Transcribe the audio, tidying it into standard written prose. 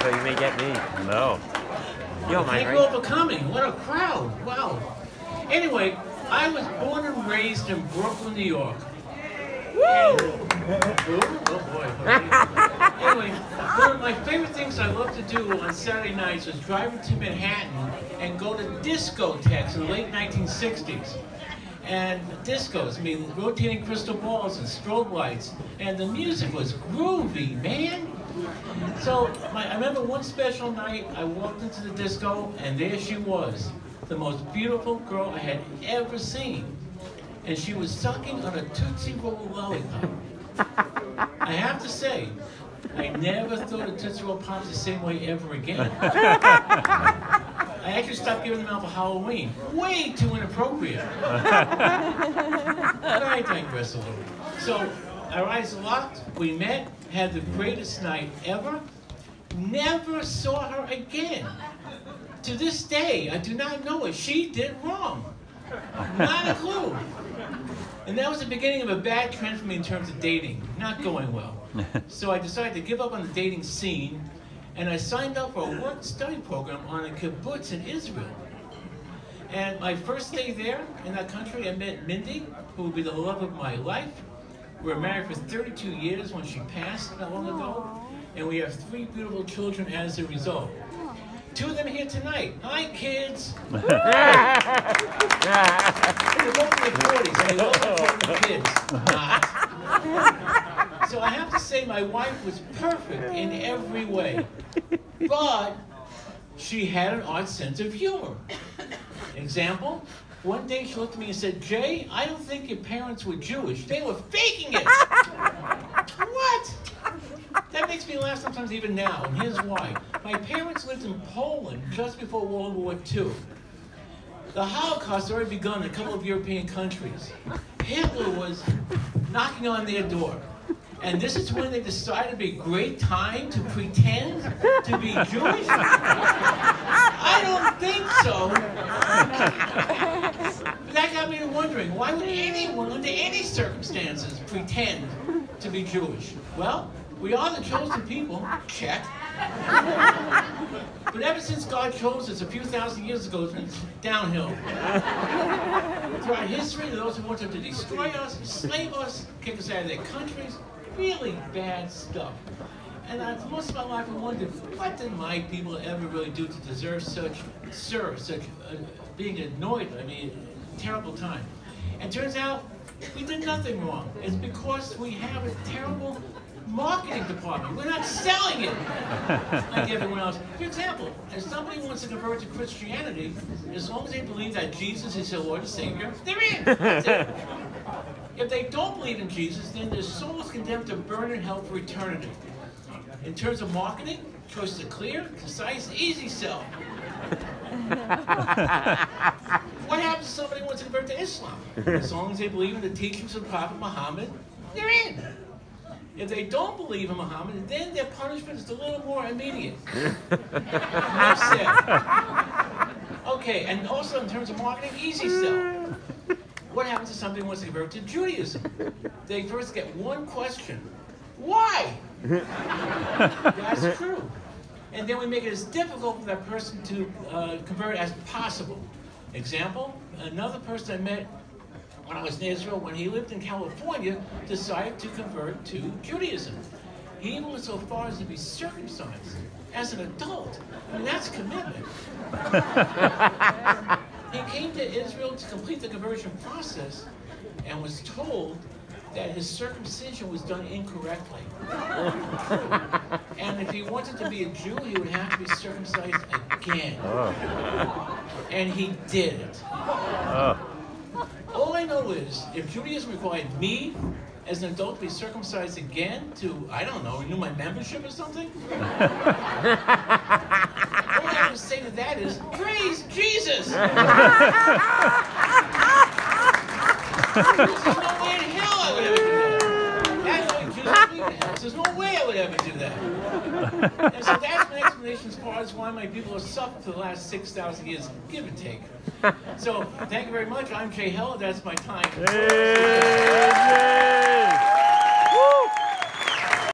so you may get me. No. You don't mind, Thank you all for coming. What a crowd. Wow. Anyway, I was born and raised in Brooklyn, New York. Oh boy. Anyway, one of my favorite things I love to do on Saturday nights was drive to Manhattan and go to discotheques in the late 1960s. And discos, I mean, rotating crystal balls and strobe lights. And the music was groovy, man. So I remember one special night, I walked into the disco, and there she was, the most beautiful girl I had ever seen. And she was sucking on a Tootsie Roll lollipop. I have to say, I never thought of Tootsie Roll Pops the same way ever again. I actually stopped giving them out for Halloween. Way too inappropriate. But I digress a little. So, our eyes locked, we met, had the greatest night ever, never saw her again. To this day, I do not know what she did wrong. Not a clue. And that was the beginning of a bad trend for me in terms of dating. Not going well. So I decided to give up on the dating scene, and I signed up for a work-study program on a kibbutz in Israel. And my first day there in that country, I met Mindy, who would be the love of my life. We were married for 32 years when she passed not long ago, and we have 3 beautiful children as a result. 2 of them here tonight. Hi, kids. They're both in their 40s, and they love their kids. Not. So I have to say my wife was perfect in every way, but she had an odd sense of humor. Example, one day she looked at me and said, "Jay, I don't think your parents were Jewish. They were faking it." What? That makes me laugh sometimes even now, and here's why. My parents lived in Poland just before World War II. The Holocaust had already begun in a couple of European countries. Hitler was knocking on their door. And this is when they decided it'd be a great time to pretend to be Jewish? I don't think so. But that got me to wondering, why would anyone, under any circumstances, pretend to be Jewish? Well, we are the chosen people, check. But ever since God chose us a few thousand years ago, it's been downhill. Throughout history, those who wanted to destroy us, enslave us, kick us out of their countries, really bad stuff. And for most of my life, I wondered, what did my people ever really do to deserve such being annoyed? I mean, terrible time. And turns out, we did nothing wrong. It's because we have a terrible marketing department. We're not selling it like everyone else. For example, if somebody wants to convert to Christianity, as long as they believe that Jesus is their Lord and Savior, they're in. That's it. If they don't believe in Jesus, then their soul is condemned to burn in hell for eternity. In terms of marketing, choices are clear, concise, easy sell. What happens if somebody wants to convert to Islam? As long as they believe in the teachings of Prophet Muhammad, they're in. If they don't believe in Muhammad, then their punishment is a little more immediate. Enough said. Okay, and also in terms of marketing, easy sell. What happens if somebody wants to convert to Judaism? They first get one question. Why? That's true. And then we make it as difficult for that person to convert as possible. Example, another person I met when I was in Israel, when he lived in California, decided to convert to Judaism. He even went so far as to be circumcised as an adult. I mean, that's commitment. He came to Israel to complete the conversion process and was told that his circumcision was done incorrectly. And if he wanted to be a Jew, he would have to be circumcised again. And he did it. All I know is, if Judaism required me, as an adult, to be circumcised again to, I don't know, renew my membership or something? All I have to say to that is, praise Jesus! There's no way in hell I would ever do that. That's only Jews believe in hell. There's no way I would ever do that. And so that's my explanation as far as why my people have suffered for the last 6,000 years, give and take. So, thank you very much. I'm Jay Heller. That's my time.